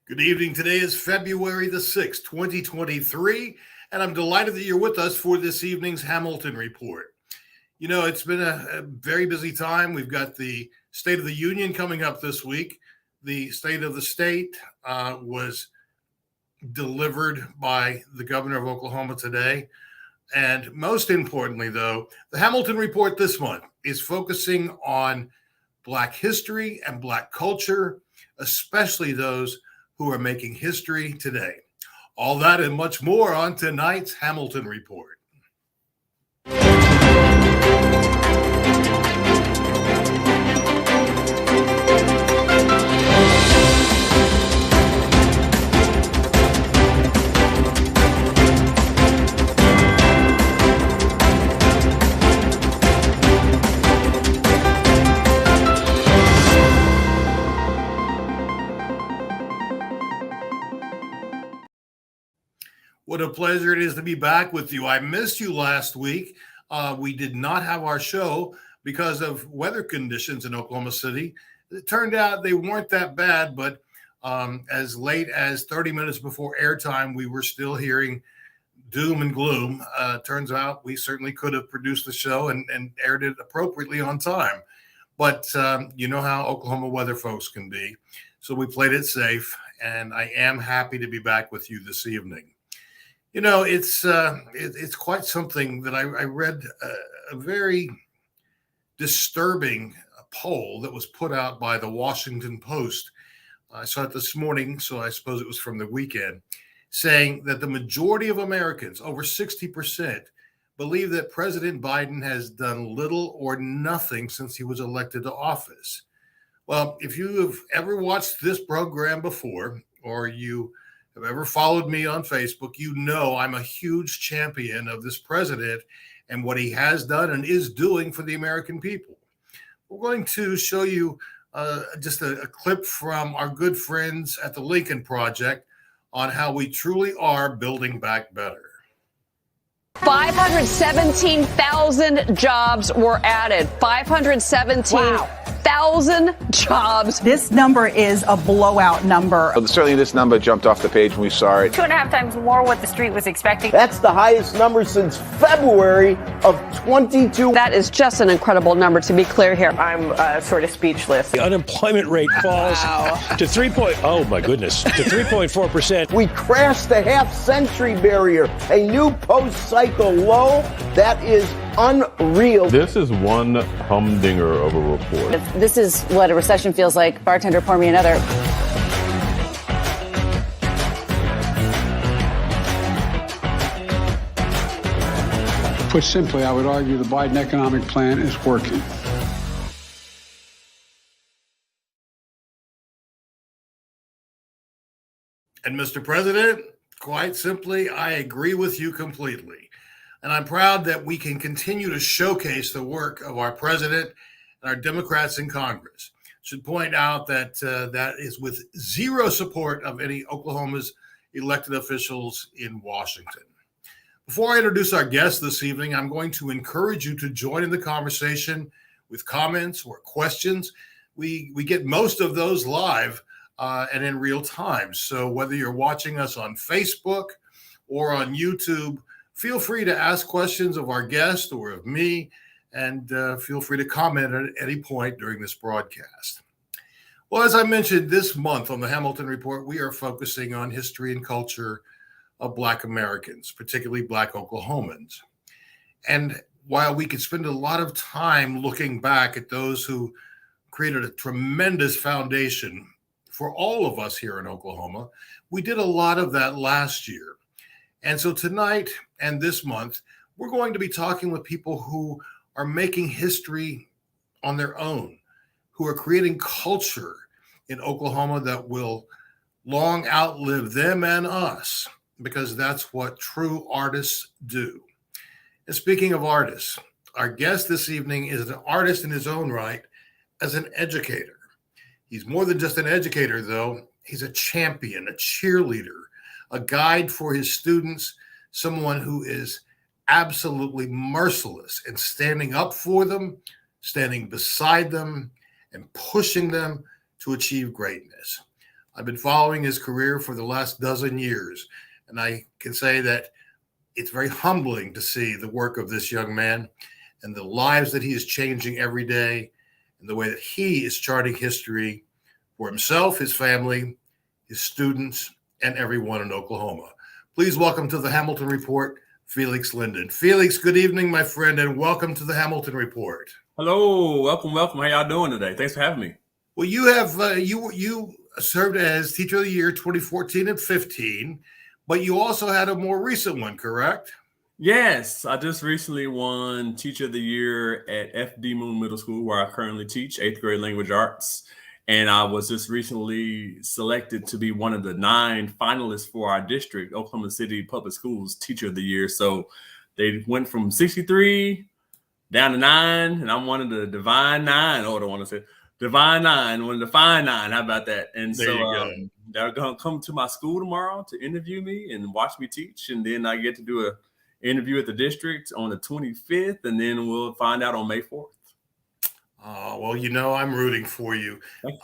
Good evening. Today is February the 6th, 2023, and I'm delighted that you're with us for this evening's Hamilton Report. You know, it's been a very busy time. We've got the State of the Union coming up this week. The State of the State was delivered by the governor of Oklahoma today. And most importantly, though, the Hamilton Report this month is focusing on Black history and Black culture, especially those who are making history today. All that and much more on tonight's Hamilton Report. What a pleasure it is to be back with you. I missed you last week. We did not have our show because of weather conditions in Oklahoma City. It turned out they weren't that bad, but as late as 30 minutes before airtime, we were still hearing doom and gloom. Turns out we certainly could have produced the show and aired it appropriately on time. But you know how Oklahoma weather folks can be. So we played it safe, and I am happy to be back with you this evening. You know, it's quite something that I read a very disturbing poll that was put out by the Washington Post. I saw it this morning, so I suppose it was from the weekend, saying that the majority of Americans, over 60%, believe that President Biden has done little or nothing since he was elected to office. Well, if you have ever watched this program before, or you have ever followed me on Facebook, you know I'm a huge champion of this president and what he has done and is doing for the American people. We're going to show you just a clip from our good friends at the Lincoln Project on how we truly are building back better. 517,000 jobs were added. 517,000 jobs. This number is a blowout number. Well, certainly this number jumped off the page when we saw it. 2.5 times more what the street was expecting. That's the highest number since February of 22. That is just an incredible number, to be clear here. I'm sort of speechless. The unemployment rate falls to 3.4%. We crashed the half-century barrier, a new post-cycle low. That is unreal. This is one humdinger of a report. This is what a recession feels like. Bartender, pour me another. Put simply, I would argue the Biden economic plan is working. And Mr. President, quite simply, I agree with you completely. And I'm proud that we can continue to showcase the work of our president and our Democrats in Congress. Should point out that that is with zero support of any Oklahoma's elected officials in Washington. Before I introduce our guest this evening, I'm going to encourage you to join in the conversation with comments or questions. We get most of those live and in real time. So whether you're watching us on Facebook or on YouTube, feel free to ask questions of our guest or of me, and feel free to comment at any point during this broadcast. Well, as I mentioned, this month on the Hamilton Report, we are focusing on history and culture of Black Americans, particularly Black Oklahomans. And while we could spend a lot of time looking back at those who created a tremendous foundation for all of us here in Oklahoma, we did a lot of that last year. And so tonight and this month, we're going to be talking with people who are making history on their own, who are creating culture in Oklahoma that will long outlive them and us, because that's what true artists do. And speaking of artists, our guest this evening is an artist in his own right as an educator. He's more than just an educator, though. He's a champion, a cheerleader, a guide for his students, someone who is absolutely merciless in standing up for them, standing beside them, and pushing them to achieve greatness. I've been following his career for the last dozen years, and I can say that it's very humbling to see the work of this young man and the lives that he is changing every day, and the way that he is charting history for himself, his family, his students, and everyone in Oklahoma. Please welcome to the Hamilton Report, Felix Linden. Felix, good evening, my friend, and welcome to the Hamilton Report. Hello, welcome. How y'all doing today? Thanks for having me. Well, you have you served as Teacher of the Year 2014 and 15, but you also had a more recent one, correct? Yes, I just recently won Teacher of the Year at FD Moon Middle School, where I currently teach 8th grade language arts. And I was just recently selected to be one of the 9 finalists for our district, Oklahoma City Public Schools Teacher of the Year. So they went from 63 down to 9, and I'm one of the Divine 9. Oh, I don't want to say Divine 9, one of the Fine 9. How about that? And there so they're going to come to my school tomorrow to interview me and watch me teach. And then I get to do an interview at the district on the 25th, and then we'll find out on May 4th. Well, I'm rooting for you.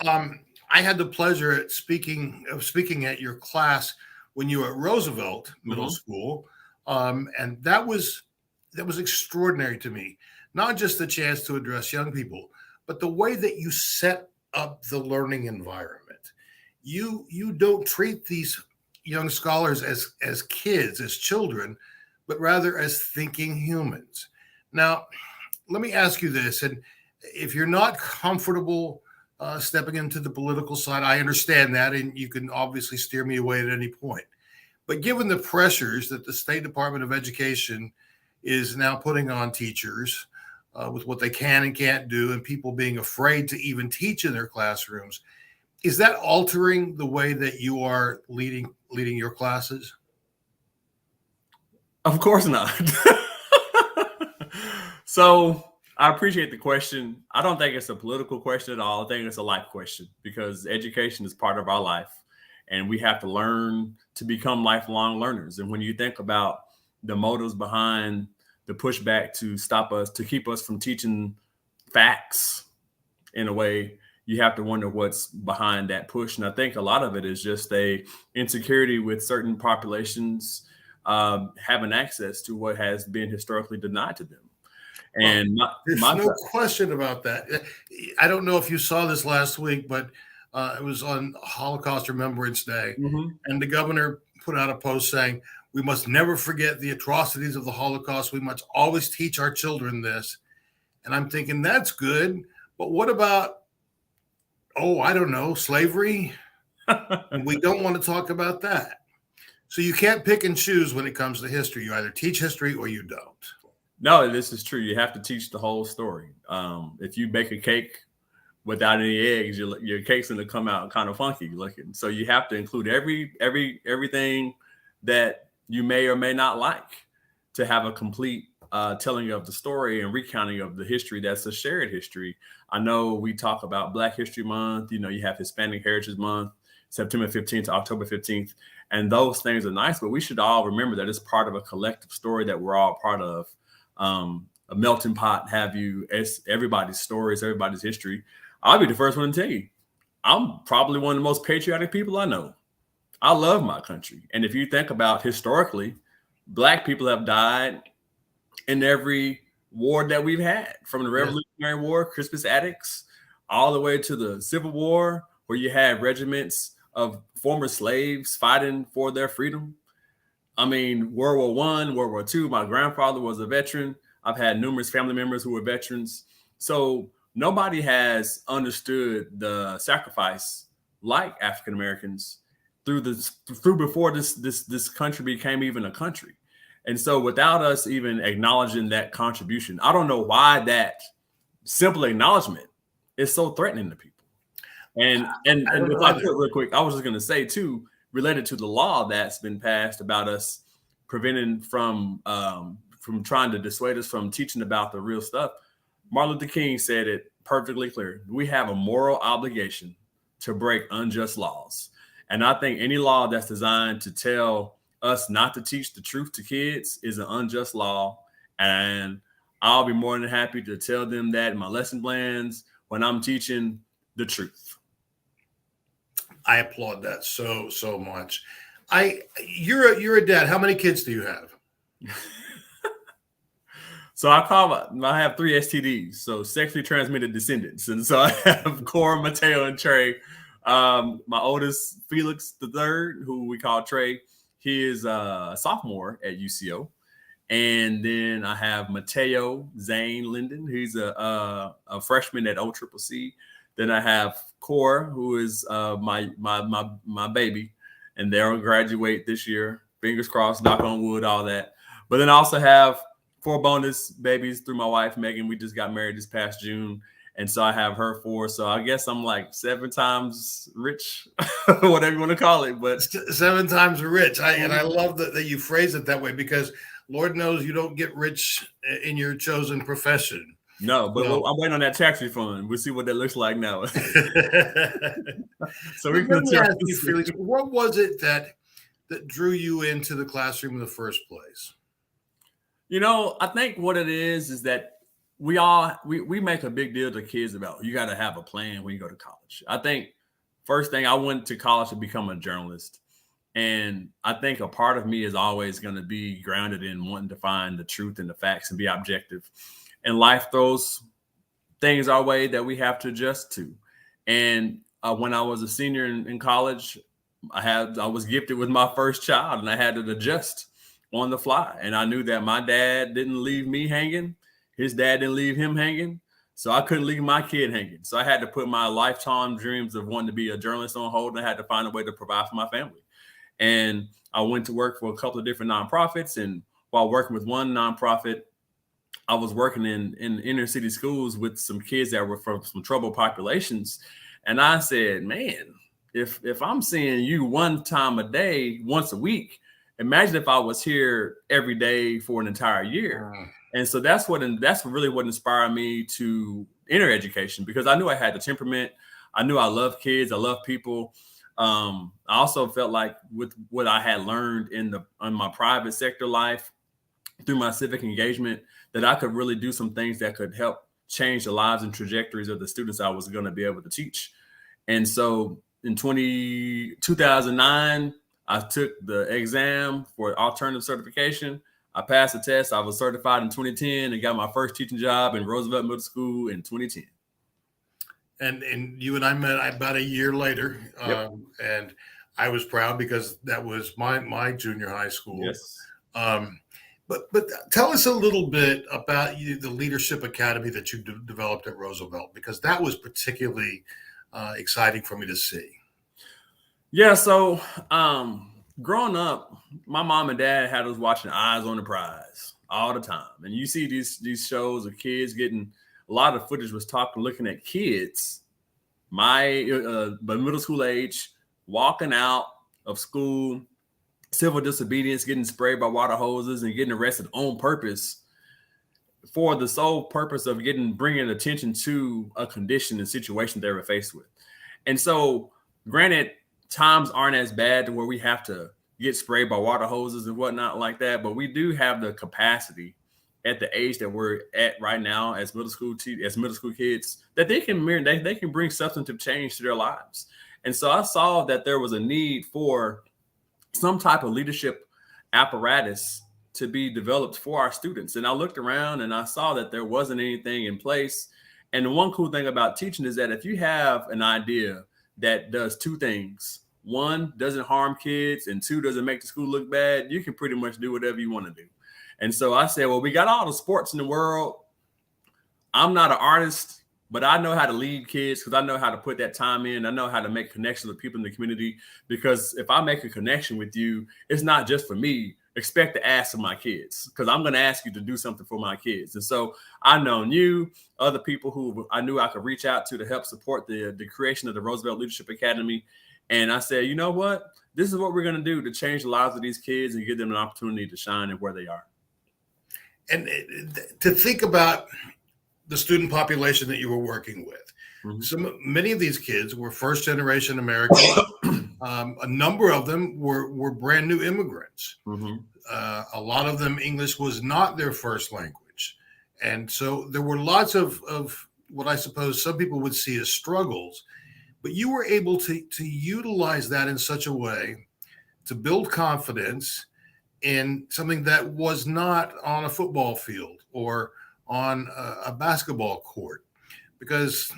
I had the pleasure of speaking at your class when you were at Roosevelt Middle School, and that was extraordinary to me. Not just the chance to address young people, but the way that you set up the learning environment. You don't treat these young scholars as kids, as children, but rather as thinking humans. Now, let me ask you this, and if you're not comfortable stepping into the political side, I understand that, and you can obviously steer me away at any point. But given the pressures that the State Department of Education is now putting on teachers with what they can and can't do, and people being afraid to even teach in their classrooms, is that altering the way that you are leading your classes? Of course not. So I appreciate the question. I don't think it's a political question at all. I think it's a life question, because education is part of our life, and we have to learn to become lifelong learners. And when you think about the motives behind the pushback to stop us, to keep us from teaching facts in a way, you have to wonder what's behind that push. And I think a lot of it is just a insecurity with certain populations having access to what has been historically denied to them. And there's no question about that. I don't know if you saw this last week, but it was on Holocaust Remembrance Day, and the governor put out a post saying, "We must never forget the atrocities of the Holocaust. We must always teach our children this." And I'm thinking, that's good, but what about, I don't know, slavery? And we don't want to talk about that. So you can't pick and choose when it comes to history. You either teach history or you don't. No, this is true. You have to teach the whole story. If you bake a cake without any eggs, your cake's going to come out kind of funky looking. So you have to include everything that you may or may not like to have a complete telling of the story and recounting of the history that's a shared history. I know we talk about Black History Month. You have Hispanic Heritage Month, September 15th to October 15th. And those things are nice, but we should all remember that it's part of a collective story that we're all part of. A melting pot, it's everybody's stories, everybody's history. I'll be the first one to tell you, I'm probably one of the most patriotic people I know. I love my country. And if you think about historically, Black people have died in every war that we've had, from the Revolutionary War, Crispus Attucks, all the way to the Civil War, where you had regiments of former slaves fighting for their freedom. I mean, World War I, World War II, my grandfather was a veteran. I've had numerous family members who were veterans. So nobody has understood the sacrifice like African Americans through before this country became even a country. And so without us even acknowledging that contribution, I don't know why that simple acknowledgement is so threatening to people. And if I could real quick, I was just going to say too, related to the law that's been passed about us preventing from trying to dissuade us from teaching about the real stuff. Martin Luther King said it perfectly clear. We have a moral obligation to break unjust laws. And I think any law that's designed to tell us not to teach the truth to kids is an unjust law. And I'll be more than happy to tell them that in my lesson plans when I'm teaching the truth. I applaud that so much. You're a dad. How many kids do you have? So I have 3 STDs, so sexually transmitted descendants, and so I have Cora, Mateo, and Trey. My oldest, Felix the third, who we call Trey, he is a sophomore at UCO, and then I have Mateo Zane Linden, who's a freshman at OCCC. Then I have Cora, who is my baby, and they'll graduate this year. Fingers crossed, knock on wood, all that. But then I also have 4 bonus babies through my wife, Megan. We just got married this past June. And so I have her 4. So I guess I'm like 7 times rich, whatever you want to call it. But 7 times rich. And I love that you phrase it that way, because Lord knows you don't get rich in your chosen profession. No, but I'm waiting on that tax refund. We'll see what that looks like now. So we can ask you, Felix, what was it that drew you into the classroom in the first place? I think what it is that we make a big deal to kids about you got to have a plan when you go to college. I think first thing, I went to college to become a journalist. And I think a part of me is always going to be grounded in wanting to find the truth and the facts and be objective. And life throws things our way that we have to adjust to. And when I was a senior in college, I was gifted with my first child, and I had to adjust on the fly. And I knew that my dad didn't leave me hanging. His dad didn't leave him hanging. So I couldn't leave my kid hanging. So I had to put my lifetime dreams of wanting to be a journalist on hold, and I had to find a way to provide for my family. And I went to work for a couple of different nonprofits. And while working with one nonprofit, I was working in inner city schools with some kids that were from some troubled populations. And I said, man, if I'm seeing you one time a day, once a week, imagine if I was here every day for an entire year. And so that's really what inspired me to enter education, because I knew I had the temperament. I knew I love kids. I love people. I also felt like with what I had learned in my private sector life through my civic engagement, that I could really do some things that could help change the lives and trajectories of the students I was going to be able to teach. And so in 2009, I took the exam for alternative certification. I passed the test. I was certified in 2010 and got my first teaching job in Roosevelt Middle School in 2010. And you and I met about a year later. Yep. And I was proud because that was my junior high school. Yes. But tell us a little bit about the Leadership Academy that you developed at Roosevelt, because that was particularly exciting for me to see. Yeah. So growing up, my mom and dad had us watching Eyes on the Prize all the time. And you see these shows of kids getting, a lot of footage was looking at kids, my middle school age, walking out of school, civil disobedience, getting sprayed by water hoses and getting arrested on purpose for the sole purpose of bringing attention to a condition and situation they were faced with. And so, granted, times aren't as bad to where we have to get sprayed by water hoses and whatnot like that, but we do have the capacity at the age that we're at right now as middle school kids that they can bring substantive change to their lives. And so I saw that there was a need for some type of leadership apparatus to be developed for our students. And I looked around and I saw that there wasn't anything in place. And the one cool thing about teaching is that if you have an idea that does 2 things, 1, doesn't harm kids, and 2, doesn't make the school look bad, you can pretty much do whatever you want to do. And so I said, well, we got all the sports in the world. I'm not an artist, but I know how to lead kids because I know how to put that time in. I know how to make connections with people in the community, because if I make a connection with you, it's not just for me. Expect to ask of my kids, because I'm going to ask you to do something for my kids. And so I known you, other people who I knew I could reach out to help support the creation of the Roosevelt Leadership Academy. And I said, you know what? This is what we're going to do to change the lives of these kids and give them an opportunity to shine in where they are. And to think about the student population that you were working with, many of these kids were first generation Americans. A number of them were brand new immigrants. A lot of them, English was not their first language. And so there were lots of what I suppose some people would see as struggles but you were able to utilize that in such a way to build confidence in something that was not on a football field or on a basketball court. Because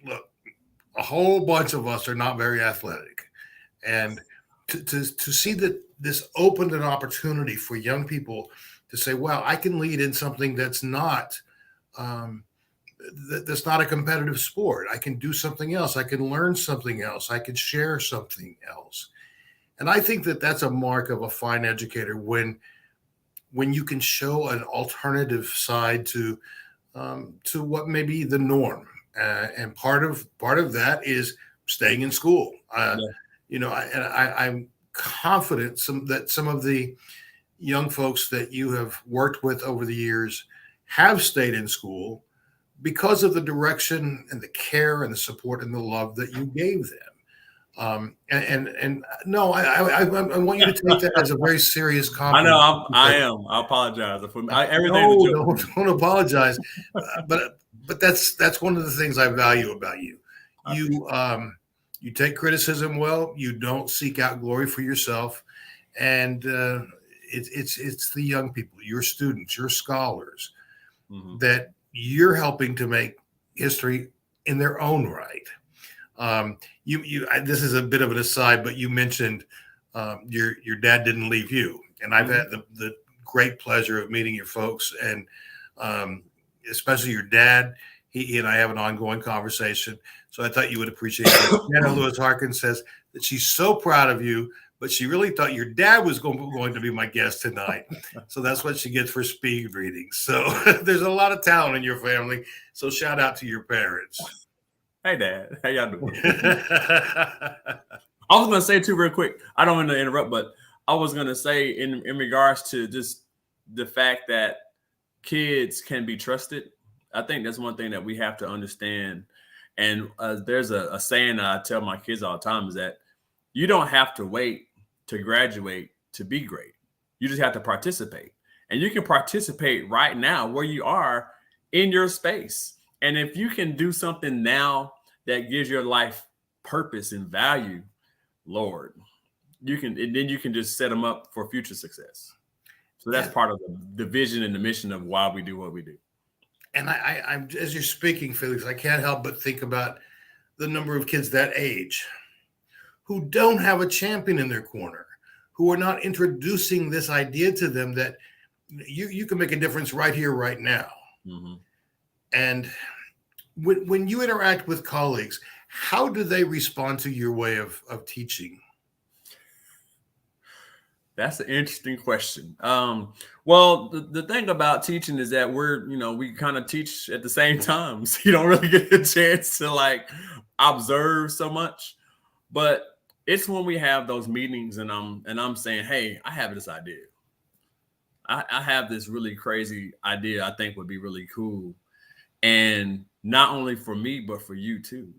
look, a whole bunch of us are not very athletic, and to see that this opened an opportunity for young people to say, "Wow, I can lead in something that's not that's not a competitive sport. I can do something else. I can learn something else. I can share something else." And I think that that's a mark of a fine educator when you can show an alternative side to what may be the norm. And part of that is staying in school. I'm confident that some of the young folks that you have worked with over the years have stayed in school because of the direction and the care and the support and the love that you gave them. And no, I want you to take that as a very serious compliment. I am. I apologize for everything. No, don't apologize. But that's one of the things I value about you. You take criticism well. You don't seek out glory for yourself, and it's the young people, your students, your scholars, that you're helping to make history in their own right. This is a bit of an aside, but you mentioned your dad didn't leave you, and I've had the great pleasure of meeting your folks, and especially your dad. He and I have an ongoing conversation, so I thought you would appreciate it. Anna Lewis Harkin says that she's so proud of you, but she really thought your dad was going to be my guest tonight. So that's what she gets for speed reading. So there's a lot of talent in your family. So shout out to your parents. Hey, Dad. How y'all doing? I was going to say, too, real quick. I don't want to interrupt, but I was going to say in regards to just the fact that kids can be trusted, I think that's one thing that we have to understand. And there's a saying that I tell my kids all the time is that you don't have to wait to graduate to be great. You just have to participate. And you can participate right now where you are in your space. And if you can do something now that gives your life purpose and value, Lord, you can just set them up for future success. So that's part of the vision and the mission of why we do what we do. And I'm as you're speaking, Felix, I can't help but think about the number of kids that age who don't have a champion in their corner, who are not introducing this idea to them that you can make a difference right here, right now. Mm-hmm. And when you interact with colleagues, how do they respond to your way of teaching? That's an interesting question. Well, the thing about teaching is that we kind of teach at the same time. So you don't really get a chance to observe so much. But it's when we have those meetings and I'm saying, hey, I have this idea. I have this really crazy idea I think would be really cool. And not only for me, but for you too.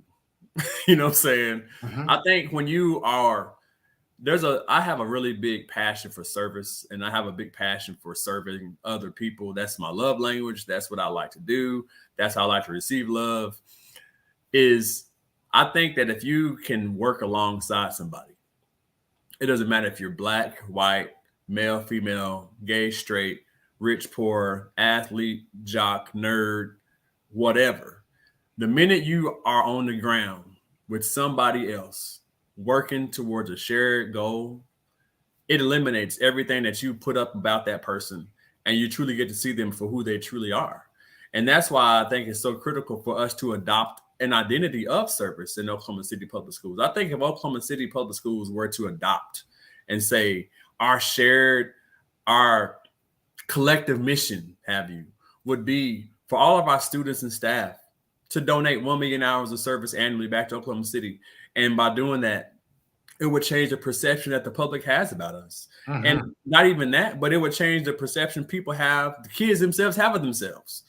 You know what I'm saying? Mm-hmm. I think when you are I have a really big passion for service, and I have a big passion for serving other people. That's my love language. That's what I like to do. That's how I like to receive love. I think that if you can work alongside somebody, it doesn't matter if you're black, white, male, female, gay, straight, rich, poor, athlete, jock, nerd, whatever. The minute you are on the ground with somebody else, working towards a shared goal, it eliminates everything that you put up about that person, and you truly get to see them for who they truly are. And that's why I think it's so critical for us to adopt an identity of service in Oklahoma City Public Schools. I think if Oklahoma City Public Schools were to adopt and say our collective mission, would be for all of our students and staff to donate 1 million hours of service annually back to Oklahoma City. And by doing that, it would change the perception that the public has about us. Uh-huh. And not even that, but it would change the perception people have, the kids themselves have of themselves.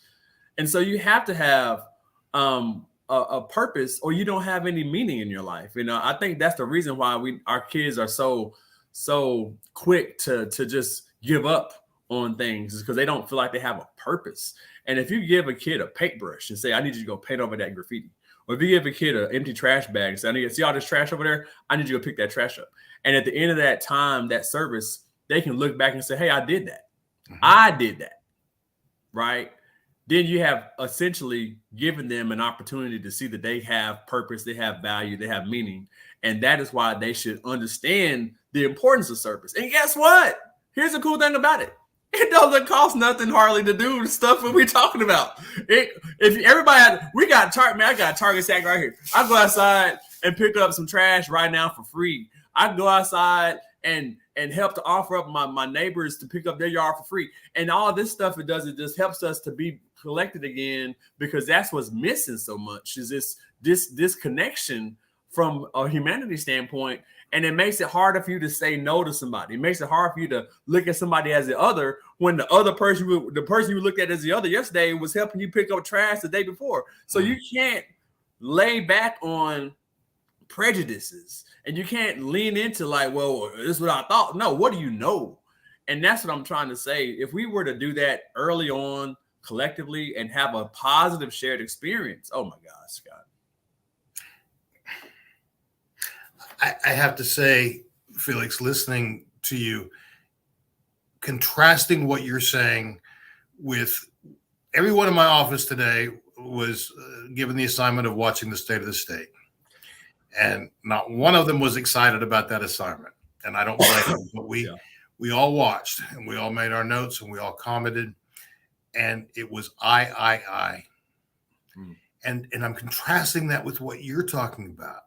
And so you have to have a purpose, or you don't have any meaning in your life. I think that's the reason why our kids are so quick to just give up on things, is because they don't feel like they have a purpose. And if you give a kid a paintbrush and say, I need you to go paint over that graffiti, Or if you give a kid an empty trash bag and say, I need to see all this trash over there, I need you to pick that trash up. And at the end of that time, that service, they can look back and say, hey, I did that. I did that. Right? Then you have essentially given them an opportunity to see that they have purpose, they have value, they have meaning. And that is why they should understand the importance of service. And guess what? Here's the cool thing about it. It doesn't cost nothing hardly to do the stuff that we're talking about. I got a Target sack right here. I go outside and pick up some trash right now for free. I go outside and help to offer up my neighbors to pick up their yard for free. And all this stuff it does, it just helps us to be collected again, because that's what's missing so much is this connection from a humanity standpoint. And it makes it harder for you to say no to somebody. It makes it hard for you to look at somebody as the other when the person you looked at as the other yesterday was helping you pick up trash the day before. So you can't lay back on prejudices and you can't lean into like, well, this is what I thought. No, what do you know? And that's what I'm trying to say. If we were to do that early on collectively and have a positive shared experience, oh my gosh, Scott. I have to say, Felix, listening to you, contrasting what you're saying with everyone in my office today was given the assignment of watching the State of the State. And not one of them was excited about that assignment. And I don't blame them, but we all watched and we all made our notes and we all commented. And it was I. And I'm contrasting that with what you're talking about.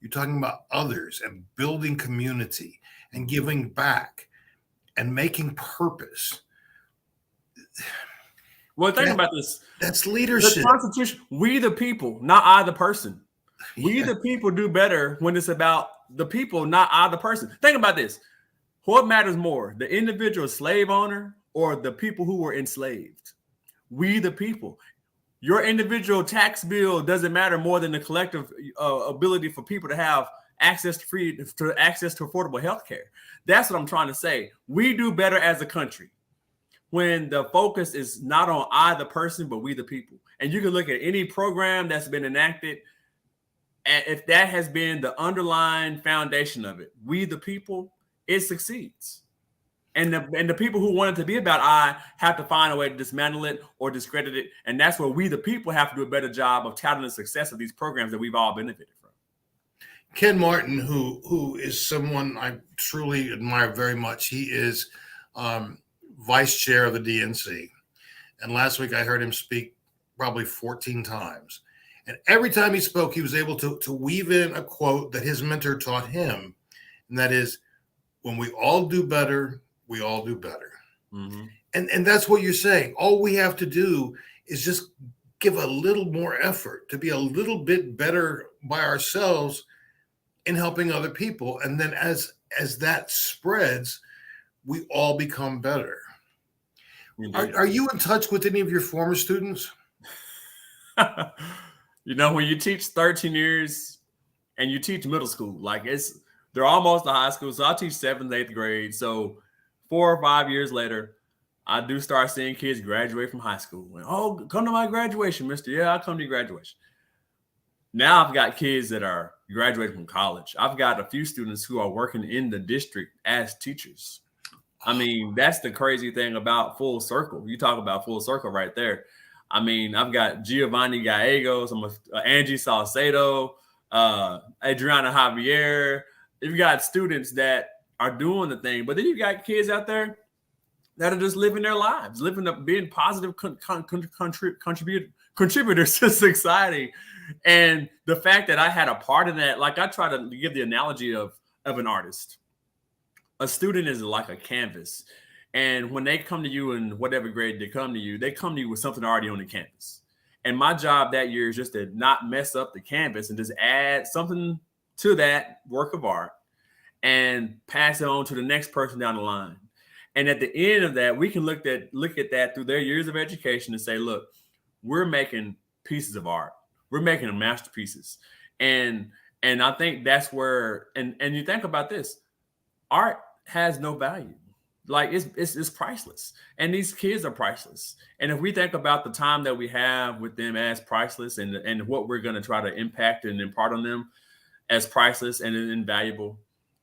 You're talking about others and building community and giving back and making purpose. Well, think about this. That's leadership. The Constitution, we the people, not I the person. We the people do better when it's about the people, not I the person. Think about this. What matters more, the individual slave owner or the people who were enslaved? We the people. Your individual tax bill doesn't matter more than the collective ability for people to have access to affordable health care. That's what I'm trying to say. We do better as a country when the focus is not on I, the person, but we, the people. And you can look at any program that's been enacted, and if that has been the underlying foundation of it, we, the people, it succeeds. And the people who want it to be about I have to find a way to dismantle it or discredit it. And that's where we, the people, have to do a better job of touting the success of these programs that we've all benefited from. Ken Martin, who is someone I truly admire very much. He is vice chair of the DNC. And last week I heard him speak probably 14 times. And every time he spoke, he was able to weave in a quote that his mentor taught him. And that is, when we all do better, we all do better. Mm-hmm. And that's what you're saying. All we have to do is just give a little more effort to be a little bit better by ourselves in helping other people. And then as that spreads, we all become better. Are you in touch with any of your former students? You know, when you teach 13 years and you teach middle school, like they're almost to high school. So I teach 7th, 8th grade. So 4 or 5 years later, I do start seeing kids graduate from high school. And, oh, come to my graduation, mister. Yeah, I'll come to your graduation. Now I've got kids that are graduating from college. I've got a few students who are working in the district as teachers. I mean, that's the crazy thing about full circle. You talk about full circle right there. I mean, I've got Giovanni Gallegos, Angie Salcedo, Adriana Javier. You've got students that are doing the thing, but then you've got kids out there that are just living their lives, living up, being positive contributors to society. And the fact that I had a part in that, like I try to give the analogy of an artist. A student is like a canvas. And when they come to you in whatever grade they come to you with something already on the canvas. And my job that year is just to not mess up the canvas and just add something to that work of art and pass it on to the next person down the line. And at the end of that, we can look at that through their years of education and say, look, we're making pieces of art. We're making them masterpieces. And I think that's where, and you think about this, art has no value. like it's priceless, and these kids are priceless. And if we think about the time that we have with them as priceless, and what we're going to try to impact and impart on them as priceless and invaluable,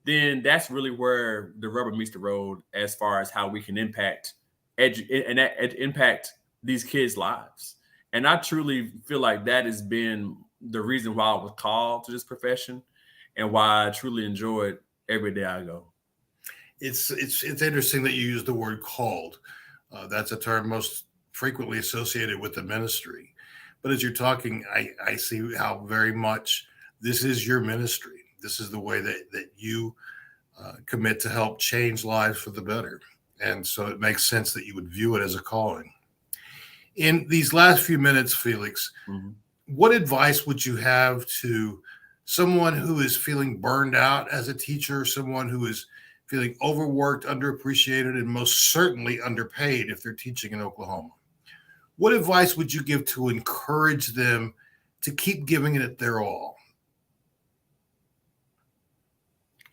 then that's really where the rubber meets the road as far as how we can impact impact these kids' lives. And I truly feel like that has been the reason why I was called to this profession, and why I truly enjoy it every day I go. It's interesting that you use the word called. That's a term most frequently associated with the ministry. But as you're talking, I see how very much this is your ministry. This is the way that you commit to help change lives for the better. And so it makes sense that you would view it as a calling. In these last few minutes, Felix, what advice would you have to someone who is feeling burned out as a teacher, someone who is feeling overworked, underappreciated, and most certainly underpaid if they're teaching in Oklahoma? What advice would you give to encourage them to keep giving it their all?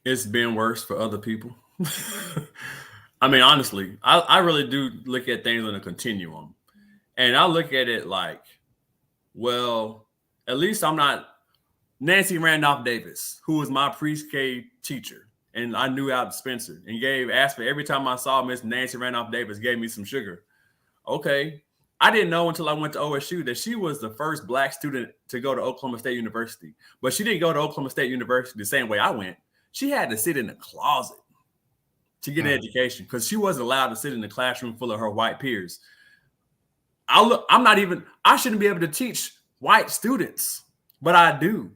It's been worse for other people. I mean, honestly, I really do look at things on a continuum. And I look at it like, well, at least I'm not Nancy Randolph Davis, who was my pre-K teacher. And I knew out Spencer and asked me every time I saw Miss Nancy Randolph Davis, gave me some sugar. Okay. I didn't know until I went to OSU that she was the first Black student to go to Oklahoma State University. But she didn't go to Oklahoma State University the same way I went. She had to sit in a closet to get an education because she wasn't allowed to sit in the classroom full of her white peers. I shouldn't be able to teach white students, but I do.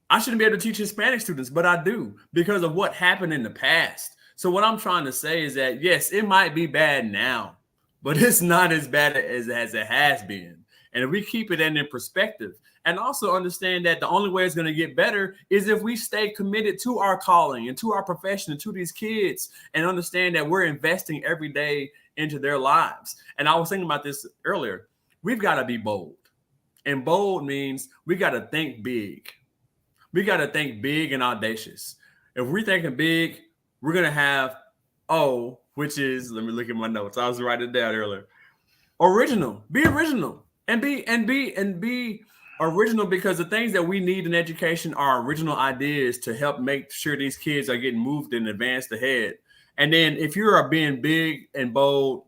I shouldn't be able to teach Hispanic students, but I do, because of what happened in the past. So what I'm trying to say is that, yes, it might be bad now, but it's not as bad as it has been. And if we keep it in perspective, and also understand that the only way it's going to get better is if we stay committed to our calling and to our profession and to these kids, and understand that we're investing every day into their lives. And I was thinking about this earlier. We've got to be bold. And bold means we got to think big. We got to think big and audacious. If we're thinking big, we're going to have O, which is, let me look at my notes. I was writing it down earlier. Original. Be original. And be original, because the things that we need in education are original ideas to help make sure these kids are getting moved and advanced ahead. And then if you are being big and bold,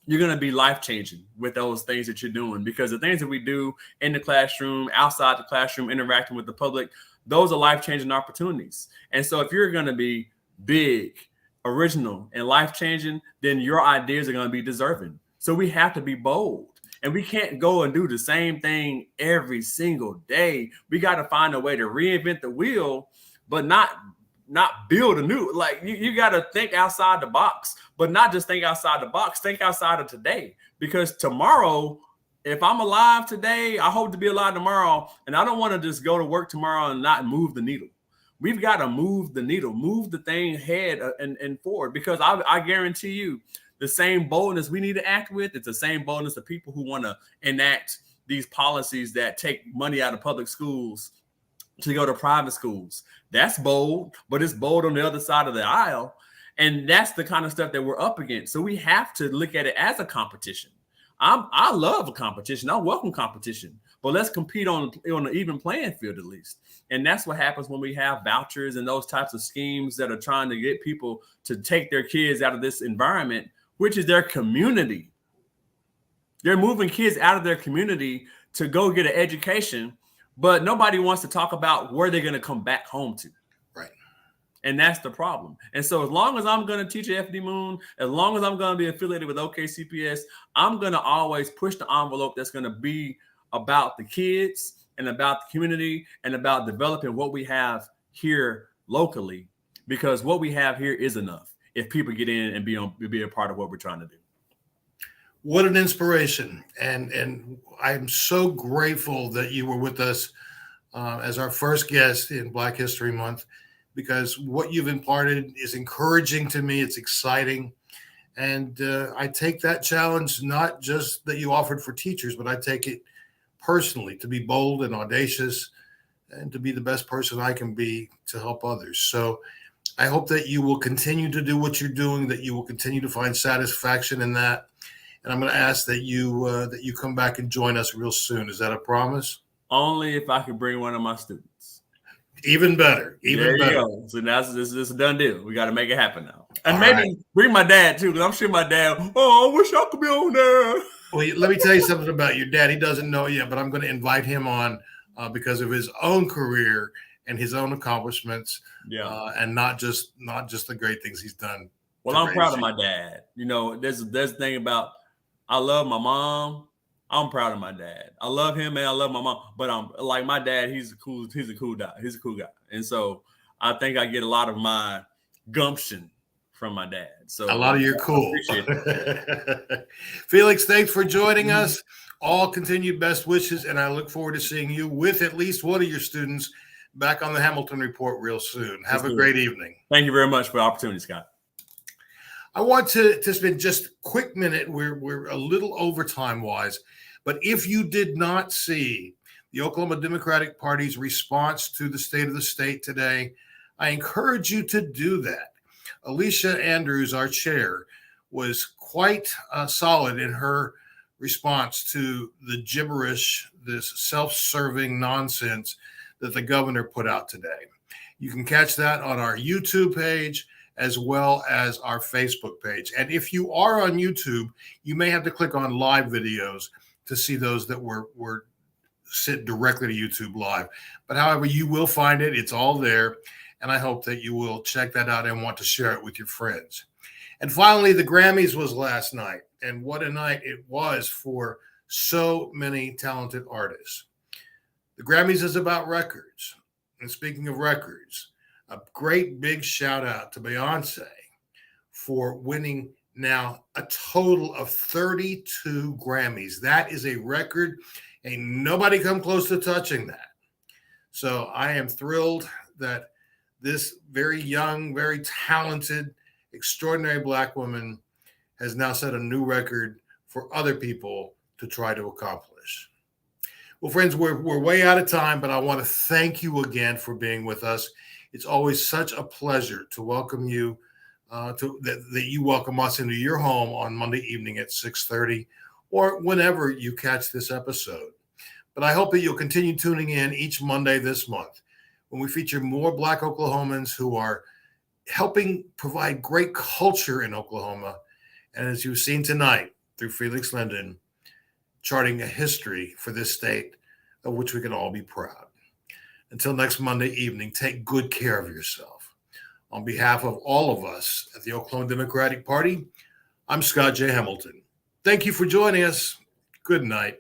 you're going to be life-changing with those things that you're doing, because the things that we do in the classroom, outside the classroom, interacting with the public, those are life-changing opportunities. And so if you're going to be big, original, and life-changing, then your ideas are going to be deserving. So we have to be bold. And we can't go and do the same thing every single day. We got to find a way to reinvent the wheel, but not build a new. Like you got to think outside the box, but not just think outside the box. Think outside of today, because tomorrow, if I'm alive today, I hope to be alive tomorrow. And I don't want to just go to work tomorrow and not move the needle. We've got to move the needle, move the thing ahead and forward, because I guarantee you, the same boldness we need to act with, it's the same boldness of people who want to enact these policies that take money out of public schools to go to private schools. That's bold, but it's bold on the other side of the aisle. And that's the kind of stuff that we're up against. So we have to look at it as a competition. I love a competition. I welcome competition, but let's compete on an even playing field at least. And that's what happens when we have vouchers and those types of schemes that are trying to get people to take their kids out of this environment, which is their community. They're moving kids out of their community to go get an education, but nobody wants to talk about where they're going to come back home to. Right. And that's the problem. And so as long as I'm going to teach at FD Moon, as long as I'm going to be affiliated with OKCPS, I'm going to always push the envelope that's going to be about the kids and about the community and about developing what we have here locally, because what we have here is enough if people get in and be a part of what we're trying to do. What an inspiration. And I'm so grateful that you were with us as our first guest in Black History Month, because what you've imparted is encouraging to me. It's exciting. And I take that challenge, not just that you offered for teachers, but I take it personally, to be bold and audacious and to be the best person I can be to help others. So I hope that you will continue to do what you're doing, that you will continue to find satisfaction in that. And I'm going to ask that you come back and join us real soon. Is that a promise? Only if I could bring one of my students. Even better. Even better. Go. So now this is a done deal. We got to make it happen now. And All maybe right. bring my dad too, because I'm sure my dad, I wish I could be on there. Well, let me tell you something about your dad. He doesn't know yet, but I'm going to invite him on because of his own career and his own accomplishments. And not just the great things he's done. Well, I'm proud of my dad. You know, there's a thing about, I love my mom. I'm proud of my dad. I love him and I love my mom. But I'm like my dad. He's a cool guy. He's a cool guy. And so I think I get a lot of my gumption from my dad. So a lot of your cool. I appreciate that. Felix, thanks for joining us. All continued best wishes, and I look forward to seeing you with at least one of your students back on the Hamilton Report real soon. Have a great evening. Thank you very much for the opportunity, Scott. I want to spend just a quick minute. We're a little overtime wise, but if you did not see the Oklahoma Democratic Party's response to the state of the state today, I encourage you to do that. Alicia Andrews, our chair, was quite solid in her response to the gibberish, this self-serving nonsense that the governor put out today. You can catch that on our YouTube page as well as our Facebook page. And if you are on YouTube, you may have to click on live videos to see those that were sent directly to YouTube Live. But however, you will find it. It's all there. And I hope that you will check that out and want to share it with your friends. And finally, the Grammys was last night. And what a night it was for so many talented artists. The Grammys is about records. And speaking of records, a great big shout out to Beyonce for winning now a total of 32 Grammys. That is a record. Ain't nobody come close to touching that. So I am thrilled that this very young, very talented, extraordinary Black woman has now set a new record for other people to try to accomplish. Well, friends, we're way out of time, but I want to thank you again for being with us. It's always such a pleasure to welcome you, that you welcome us into your home on Monday evening at 6:30 or whenever you catch this episode. But I hope that you'll continue tuning in each Monday this month when we feature more Black Oklahomans who are helping provide great culture in Oklahoma. And as you've seen tonight through Felix Linden, charting a history for this state of which we can all be proud. Until next Monday evening, take good care of yourself. On behalf of all of us at the Oklahoma Democratic Party, I'm Scott J. Hamilton. Thank you for joining us. Good night.